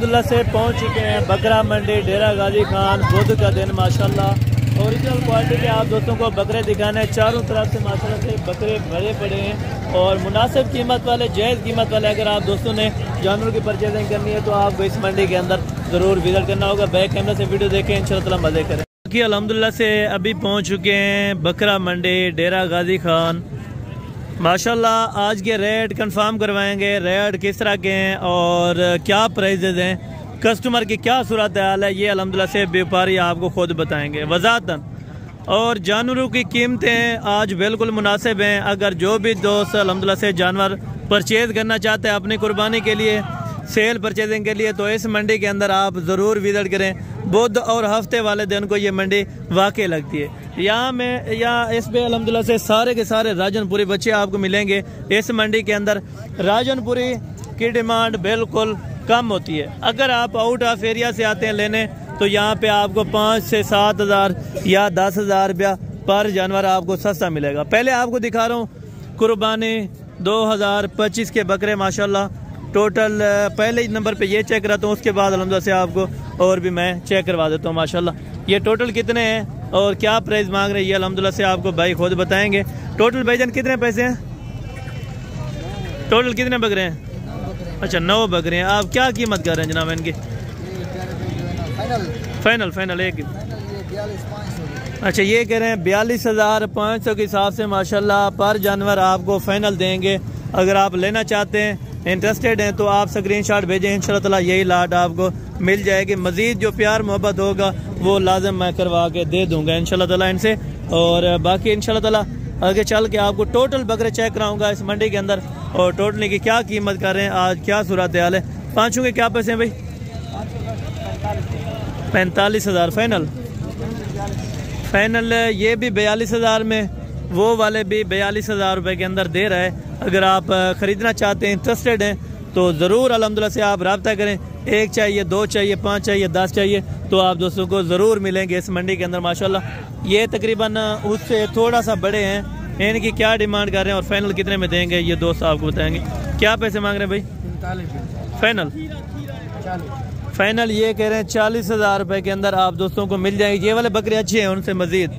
अल्लाह से पहुंच चुके हैं बकरा मंडी डेरा गाजी खान। बुध का दिन माशाल्लाह ओरिजिनल क्वालिटी के आप दोस्तों को बकरे दिखाने चारों तरफ से माशाल्लाह से बकरे भरे पड़े हैं और मुनासिब कीमत वाले जायज़ कीमत वाले। अगर आप दोस्तों ने जानवरों की परचेजिंग करनी है तो आपको इस मंडी के अंदर ज़रूर विजिट करना होगा। बैक कैमरा से वीडियो देखें, इंशाल्लाह मज़े करें। कि अल्हम्दुलिल्लाह से अभी पहुँच चुके हैं बकरा मंडी डेरा गाजी खान। माशाल्लाह आज के रेट कंफर्म करवाएंगे, रेट किस तरह के हैं और क्या प्राइजेज हैं, कस्टमर की क्या सूरत हाल है, ये अल्हम्दुलिल्लाह से व्यापारी आपको खुद बताएंगे वज़ाहतन। और जानवरों की कीमतें आज बिल्कुल मुनासिब हैं। अगर जो भी दोस्त अल्हम्दुलिल्लाह से जानवर परचेज़ करना चाहते हैं अपनी कुर्बानी के लिए, सेल परचेजिंग के लिए, तो इस मंडी के अंदर आप ज़रूर विज़िट करें। बुध और हफ्ते वाले दिन को ये मंडी वाकई लगती है। यहाँ इस पे अल्हम्दुलिल्लाह से सारे के सारे राजनपुरी बच्चे आपको मिलेंगे। इस मंडी के अंदर राजनपुरी की डिमांड बिल्कुल कम होती है। अगर आप आउट ऑफ एरिया से आते हैं लेने तो यहाँ पे आपको 5 से 7 हज़ार या 10 हज़ार रुपया पर जानवर आपको सस्ता मिलेगा। पहले आपको दिखा रहा हूँ कुर्बानी 2025 के बकरे माशाल्लाह टोटल पहले ही नंबर पे ये चेक कराता हूँ, उसके बाद अल्हम्दुलिल्लाह से आपको और भी मैं चेक करवा देता हूँ। माशाल्लाह ये टोटल कितने हैं और क्या प्राइस मांग रहे हैं ये अल्हम्दुलिल्लाह से आपको भाई खुद बताएंगे। टोटल भाईजान कितने पैसे हैं, टोटल कितने बकरे हैं? अच्छा 9 बकरे हैं। आप क्या कीमत कर रहे हैं जनाब इनकी? फाइनल एक। अच्छा ये कह रहे हैं 42,500 के हिसाब से माशाल्लाह पर जानवर आपको फाइनल देंगे। अगर आप लेना चाहते हैं, इंटरेस्टेड हैं, तो आप स्क्रीनशॉट भेजें, इंशाल्लाह ताला यही लाट आपको मिल जाएगी। मज़ीद जो प्यार मोहब्बत होगा वो लाजम मैं करवा के दे दूंगा इंशाल्लाह ताला इनसे। और बाकी इंशाल्लाह ताला आगे चल के आपको टोटल बकरे चेक कराऊंगा इस मंडी के अंदर और टोटल की क्या कीमत कर रहे हैं, आज क्या सूरत हाल है। पाँचों के क्या पैसे हैं भाई? 45,000 फाइनल। ये भी 42,000 में, वो वाले भी 42,000 रुपये के अंदर दे रहा है। अगर आप ख़रीदना चाहते हैं, इंटरेस्टेड हैं, तो ज़रूर अल्हम्दुलिल्लाह से आप रब्ता करें। 1 चाहिए, 2 चाहिए, 5 चाहिए, 10 चाहिए, तो आप दोस्तों को ज़रूर मिलेंगे इस मंडी के अंदर माशाल्लाह। ये तकरीबन उससे थोड़ा सा बड़े हैं। इनकी क्या डिमांड कर रहे हैं और फाइनल कितने में देंगे ये दोस्त आपको बताएंगे। क्या पैसे मांग रहे हैं भाई? फाइनल ये कह रहे हैं 40,000 रुपये के अंदर आप दोस्तों को मिल जाएंगे। ये वाले बकरे अच्छे हैं, उनसे मज़ीद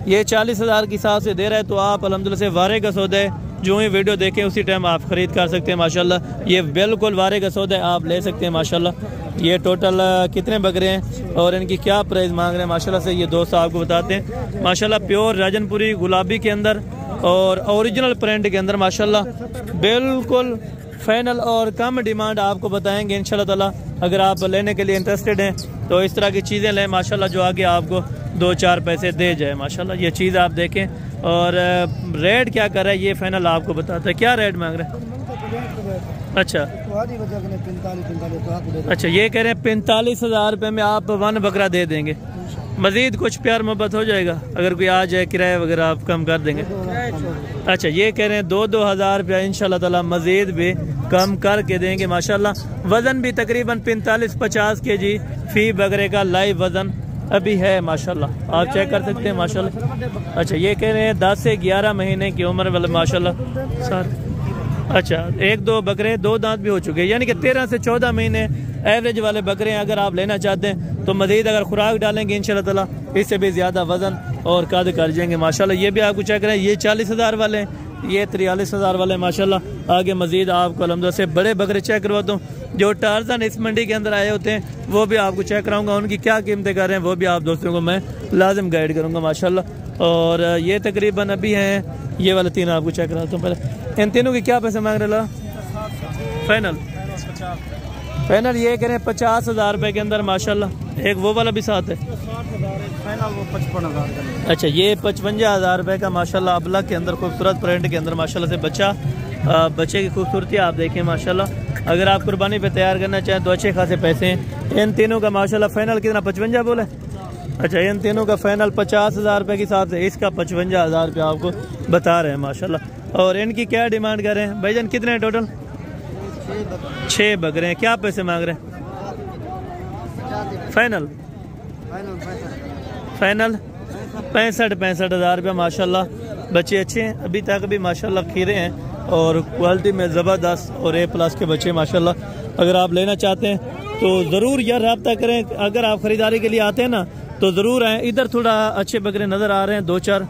ये 40,000 के हिसाब से दे रहा है। तो आप अल्हम्दुलिल्लाह से वारे का सौदा है, जो ही वीडियो देखें उसी टाइम आप ख़रीद कर सकते हैं माशाल्लाह। ये बिल्कुल वारे का सौदा है, आप ले सकते हैं माशाल्लाह। ये टोटल कितने बकरे हैं और इनकी क्या प्राइस मांग रहे हैं माशाल्लाह से ये दोस्त आपको बताते हैं। माशाल्लाह प्योर राजनपुरी गुलाबी के अंदर और ओरिजिनल प्रिंट के अंदर माशाल्लाह बिल्कुल फाइनल और कम डिमांड आपको बताएंगे इंशाल्लाह ताला। अगर आप लेने के लिए इंटरेस्टेड हैं तो इस तरह की चीज़ें लें माशाल्लाह, जो आगे आपको 2-4 पैसे दे जाए माशाल्लाह। ये चीज़ आप देखें। और रेट क्या कर रहा है ये फाइनल आपको बताता है। क्या रेट मांग रहे हैं? अच्छा ये कह रहे हैं 45,000 रुपये में आप 1 बकरा दे देंगे। मज़ीद कुछ प्यार मोहब्बत हो जाएगा, अगर कोई आ जाए किराया वगैरह आप कम कर देंगे। अच्छा ये कह रहे हैं 2-2 हज़ार रुपया इंशाल्लाह ताला मज़ीद भी कम करके देंगे माशाल्लाह। वज़न भी तकरीबन 45-50 kg फी बकरे का लाइव वज़न अभी है माशाल्लाह, आप चेक कर सकते हैं माशाल्लाह। अच्छा ये कह रहे हैं 10 से 11 महीने की उम्र वाले माशाल्लाह सर। अच्छा 1-2 बकरे 2 दांत भी हो चुके हैं, यानी कि 13 से 14 महीने एवरेज वाले बकरे हैं। अगर आप लेना चाहते हैं तो मज़ीद अगर खुराक डालेंगे इंशाल्लाह ताला इससे भी ज़्यादा वज़न और कद कर जाएंगे माशाल्लाह। ये भी आपको चेक करें, ये 40,000 वाले हैं, ये 43,000 वाले माशाल्लाह। आगे मज़ीद आपको अल्हम्दुलिल्लाह से बड़े बकरे चेक करवाता हूँ, जो टार्जन इस मंडी के अंदर आए होते हैं वो भी आपको चेक कराऊंगा। उनकी क्या कीमतें कर रहे हैं वो भी आप दोस्तों को मैं लाजिम गाइड करूँगा माशाल्लाह। और ये तकरीबन अभी हैं, ये वाले 3 आपको चेक कराता हूँ। पहले इन तीनों की क्या पैसे मांग रहे फाइनल ये कह रहे हैं 50,000 रुपये के अंदर माशाल्लाह। एक वो वाला भी साथ है, अच्छा ये 55,000 रुपये का माशाल्लाह। अबला के अंदर खूबसूरत प्रिंट के अंदर माशाल्लाह से बच्चे की खूबसूरती आप देखें माशाल्लाह। अगर आप कुर्बानी पे तैयार करना चाहें तो अच्छे खासे पैसे हैं। इन तीनों का माशाल्लाह फाइनल कितना 55 बोले? अच्छा इन तीनों का फाइनल 50,000 रुपये के हिसाब से, इसका 55,000 रुपये आपको बता रहे हैं माशाल्लाह। और इनकी क्या डिमांड कर रहे हैं भाईजान? कितने हैं टोटल? 6 बकरे हैं। क्या पैसे मांग रहे हैं फाइनल? 65,000 रुपये माशाल्लाह। बच्चे अच्छे हैं, अभी तक भी माशाल्लाह खीरे हैं और क्वालिटी में ज़बरदस्त और A+ के बच्चे माशाल्लाह। अगर आप लेना चाहते हैं तो ज़रूर यार रब्ता करें। अगर आप ख़रीदारी के लिए आते हैं ना तो ज़रूर आएँ। इधर थोड़ा अच्छे बकरे नज़र आ रहे हैं 2-4,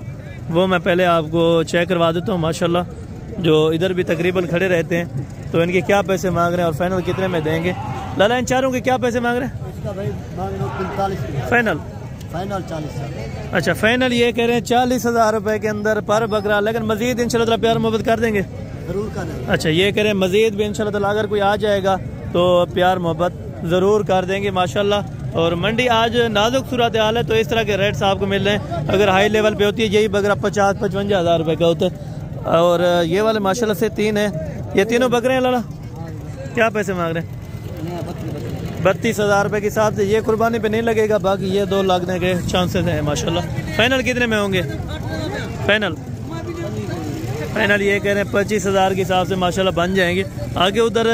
वो मैं पहले आपको चेक करवा देता हूँ माशाल्लाह, जो इधर भी तकरीबन खड़े रहते हैं। तो इनके क्या पैसे मांग रहे हैं और फाइनल कितने में देंगे? लाला इन चारों के क्या पैसे मांग रहे हैं? इसका भाई मांग 45 फाइनल 40। अच्छा फाइनल ये कह रहे हैं 40,000 रुपए के अंदर पर बकरा, लेकिन मजीद इंशाल्लाह प्यार मोहब्बत कर देंगे। जरूर करें। अच्छा ये कह रहे हैं मजीद भी इंशाल्लाह अगर कोई आ जाएगा तो प्यार मोहब्बत ज़रूर कर देंगे माशाल्लाह। और मंडी आज नाजुक सूरत हाल है तो इस तरह के रेट्स आपको मिल रहे हैं। अगर हाई लेवल पे होती है यही बकरा 50-55 हज़ार रुपये का होता है। और ये वाले माशाल्लाह से 3 है, ये तीनों बकरे हैं लाला। क्या पैसे मांग रहे हैं? 32,000 रुपये के हिसाब से ये कुर्बानी पे नहीं लगेगा, बाकी ये 2 लगने के चांसेस हैं माशाल्लाह। फाइनल कितने में होंगे? फाइनल ये कह रहे हैं 25,000 के हिसाब से माशाल्लाह बन जाएंगे। आगे उधर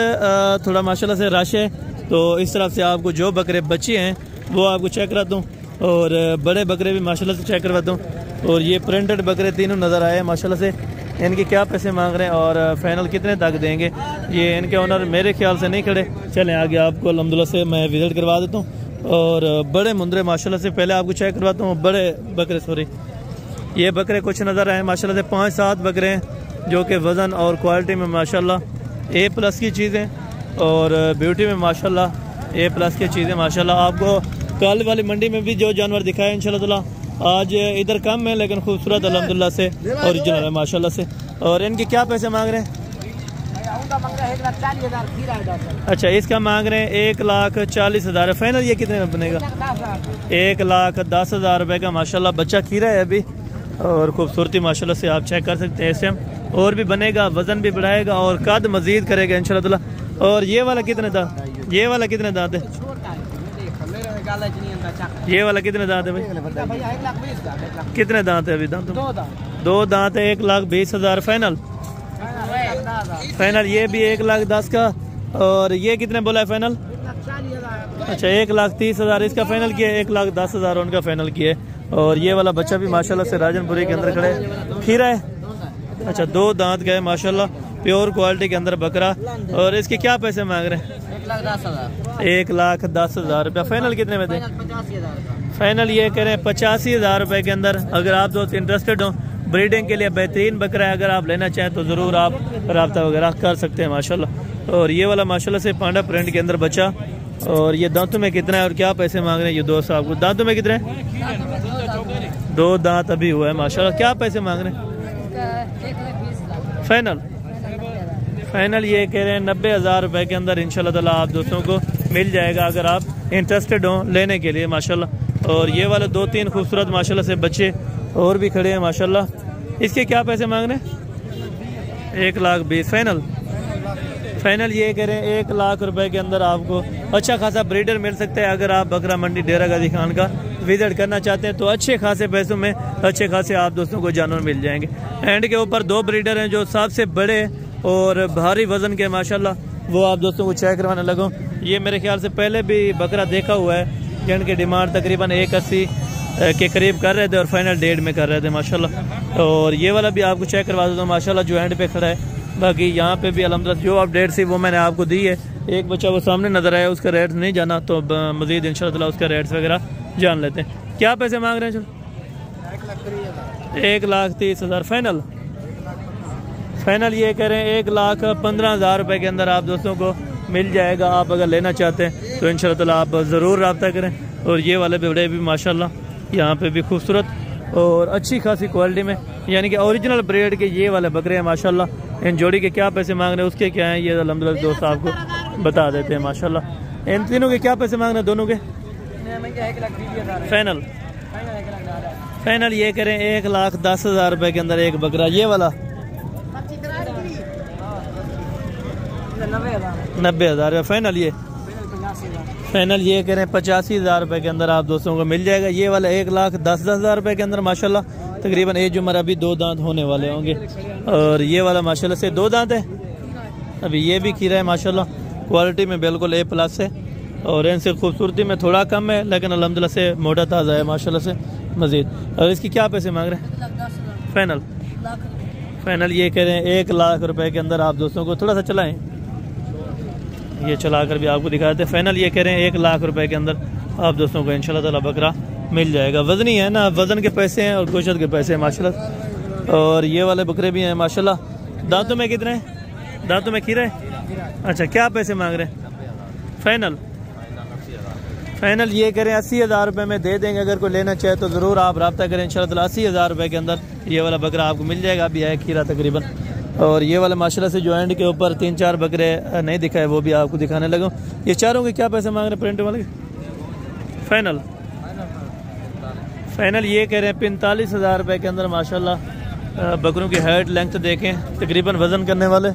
थोड़ा माशाल्लाह से रश है तो इस तरफ से आपको जो बकरे बच्चे हैं वो आपको चेक कराता हूँ और बड़े बकरे भी माशाल्लाह से चेक करवाता हूँ। और ये प्रिंटेड बकरे तीनों नज़र आए हैं माशाल्लाह से। इनके क्या पैसे मांग रहे हैं और फाइनल कितने तक देंगे? ये इनके ओनर मेरे ख्याल से नहीं खड़े, चलें आगे आपको अल्हम्दुलिल्लाह से मैं विजिट करवा देता हूँ। और बड़े मुंदरे माशाल्लाह से पहले आपको चेक करवाता हूँ। बड़े बकरे सॉरी ये बकरे कुछ नज़र आए माशाल्लाह से 5-7 बकरे हैं जो कि वज़न और क्वालिटी में माशाल्लाह A+ की चीज़ें और ब्यूटी में माशाल्लाह A+ की चीज़ें माशाल्लाह। आपको कल वाली मंडी में भी जो जानवर दिखाए इंशाल्लाह आज इधर कम है लेकिन खूबसूरत अल्हम्दुलिल्लाह से ओरिजिनल है माशाल्लाह से। और इनके क्या पैसे मांग रहे हैं? अच्छा इसका मांग रहे हैं 1,40,000। फाइनल ये कितने में बनेगा? 1,10,000 रुपये का माशाल्लाह बच्चा खीरा है अभी और खूबसूरती माशाल्लाह से आप चेक कर सकते हैं। ऐसे और भी बनेगा, वजन भी बढ़ाएगा और कद मजीद करेगा इंशाल्लाह। और ये वाला कितने था? ये वाला कितने दांत है? ये वाला कितने दांत है भाई? कितने दांत है अभी? दांत 2 दांत है। 1,20,000 फाइनल ये भी 1,10,000 का। और ये कितने बोला है फाइनल? अच्छा 1,30,000 इसका फाइनल किया, 1,10,000 उनका फाइनल किया। और ये वाला बच्चा भी माशाल्लाह से राजनपुरी के अंदर खड़े खीरा है। अच्छा 2 दांत का है माशाल्लाह, प्योर क्वालिटी के अंदर बकरा। और इसके क्या पैसे मांग रहे हैं? 1,10,000 रुपया। फाइनल कितने में दें? फाइनल ये कह रहे हैं 85,000 रुपये के अंदर। अगर आप दोस्त इंटरेस्टेड हो ब्रीडिंग के लिए बेहतरीन बकरा है, अगर आप लेना चाहें तो ज़रूर आप रब्ता वगैरह कर सकते हैं माशाल्लाह। और ये वाला माशाल्लाह से पांडा प्रिंट के अंदर बच्चा। और ये दांतों में कितना है और क्या पैसे मांग रहे हैं ये दोस्त आपको? दांतों में कितने हैं? 2 दांत अभी हुआ है माशाल्लाह। क्या पैसे मांग रहे हैं? फाइनल ये कह रहे हैं 90,000 रुपये के अंदर इंशाल्लाह ताला आप दोस्तों को मिल जाएगा अगर आप इंटरेस्टेड हो लेने के लिए माशाल्लाह। और ये वाले 2-3 खूबसूरत माशाल्लाह से बच्चे और भी खड़े हैं माशाल्लाह। इसके क्या पैसे मांग रहे हैं? 1,20,000 फाइनल ये कह रहे हैं 1,00,000 रुपये के अंदर आपको अच्छा खासा ब्रीडर मिल सकता है। अगर आप बकरा मंडी डेरा गाजी खान का विजिट करना चाहते हैं तो अच्छे खासे पैसों में अच्छे खासे आप दोस्तों को जानवर मिल जाएंगे। एंड के ऊपर 2 ब्रीडर हैं जो सबसे बड़े और भारी वजन के माशाल्लाह, वो आप दोस्तों को चेक करवाने लगो। ये मेरे ख्याल से पहले भी बकरा देखा हुआ है जिनकी डिमांड तकरीबन 1,80 के करीब कर रहे थे और फाइनल 1.5 में कर रहे थे माशाल्लाह। और ये वाला भी आपको चेक करवा देता हूँ माशाल्लाह जो एंड पे खड़ा है। बाकी यहाँ पे भी अल्हम्दुलिल्लाह जो अपडेट थी वो मैंने आपको दी है। एक बच्चा वो सामने नजर आया, उसका रेट नहीं जाना तो मजीद इंशाल्लाह उसका रेट्स वगैरह जान लेते हैं। क्या पैसे मांग रहे हैं? चलो 1,30,000 फाइनल ये कह रहे हैं 1,15,000 रुपये के अंदर आप दोस्तों को मिल जाएगा। आप अगर लेना चाहते हैं तो इंशाल्लाह ताला आप ज़रूर रब्ता करें। और ये वाले बड़े भी माशाल्लाह यहाँ पे भी खूबसूरत और अच्छी खासी क्वालिटी में यानी कि ओरिजिनल ब्रीड के ये वाले बकरे हैं माशाल्लाह। इन जोड़ी के क्या पैसे मांग रहे हैं उसके क्या हैं ये अल्हम्दुलिल्लाह दोस्त आपको बता देते हैं माशाल्लाह। इन तीनों के क्या पैसे मांग रहे हैं दोनों के? फाइनल ये करें 1,10,000 रुपये के अंदर एक बकरा। ये वाला 90,000 फाइनल। ये फाइनल ये कह रहे हैं 85,000 रुपये के अंदर आप दोस्तों को मिल जाएगा। ये वाला 1,10,000 रुपये के अंदर माशाल्लाह तकरीबन एज उम्र अभी 2 दांत होने वाले होंगे। और ये वाला माशाल्लाह से 2 दांत है अभी। ये भी खीरा है माशाल्लाह, क्वालिटी में बिल्कुल A+ है और इनसे खूबसूरती में थोड़ा कम है लेकिन अल्हम्दुलिल्लाह से मोटा ताज़ा है माशाल्लाह से मज़ीद। और इसकी क्या पैसे मांग रहे हैं? फाइनल ये कह रहे हैं 1 लाख रुपए के अंदर। आप दोस्तों को थोड़ा सा चलाएं, ये चला कर भी आपको दिखाते हैं। फाइनल ये कह रहे हैं 1 लाख रुपए के अंदर आप दोस्तों को इंशाल्लाह ताला बकरा मिल जाएगा। वजनी है ना, वजन के पैसे हैं और गोश्त के पैसे हैं माशाल्लाह। और ये वाले बकरे भी हैं माशाल्लाह। दांतों में कितने हैं? दांतों में खीरा है। अच्छा, क्या पैसे मांग रहे हैं? फाइनल ये करें 80,000 रुपये में दे देंगे। अगर कोई लेना चाहे तो ज़रूर आप रब्ता करें इंशाल्लाह। 80,000 रुपये के अंदर ये वाला बकरा आपको मिल जाएगा। अभी है खीरा तकरीबन। और ये वाला माशाल्लाह से जो एंड के ऊपर 3-4 बकरे नहीं दिखाए वो भी आपको दिखाने लगा। ये चारों के क्या पैसे मांग रहे हैं प्रिंट वाले? फाइनल ये कह रहे हैं 45,000 रुपये के अंदर माशाल्लाह। बकरों की हाइट लेंथ देखें, तकरीबन वज़न करने वाले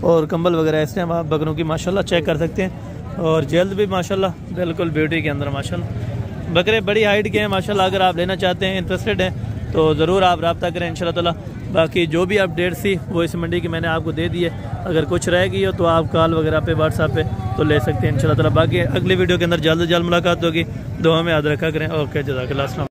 और कंबल वगैरह इस टाइम आप बकरों की माशाल्लाह चेक कर सकते हैं। और जल्द भी माशाल्लाह बिल्कुल ब्यूटी के अंदर माशाल्लाह। बकरे बड़ी हाइट के हैं माशाल्लाह। अगर आप लेना चाहते हैं, इंटरेस्टेड हैं तो ज़रूर आप रब्ता करें इंशाल्लाह ताला। बाकी जो भी अपडेट थी वो इस मंडी की मैंने आपको दे दी है। अगर कुछ रह गई हो तो आप कॉल वगैरह पे व्हाट्सएप पे तो ले सकते हैं इंशाल्लाह ताला। बाकी अगली वीडियो के अंदर जल्द मुलाकात होगी। दुआ में याद रखा करें। ओके, जज़ाकल्लाह।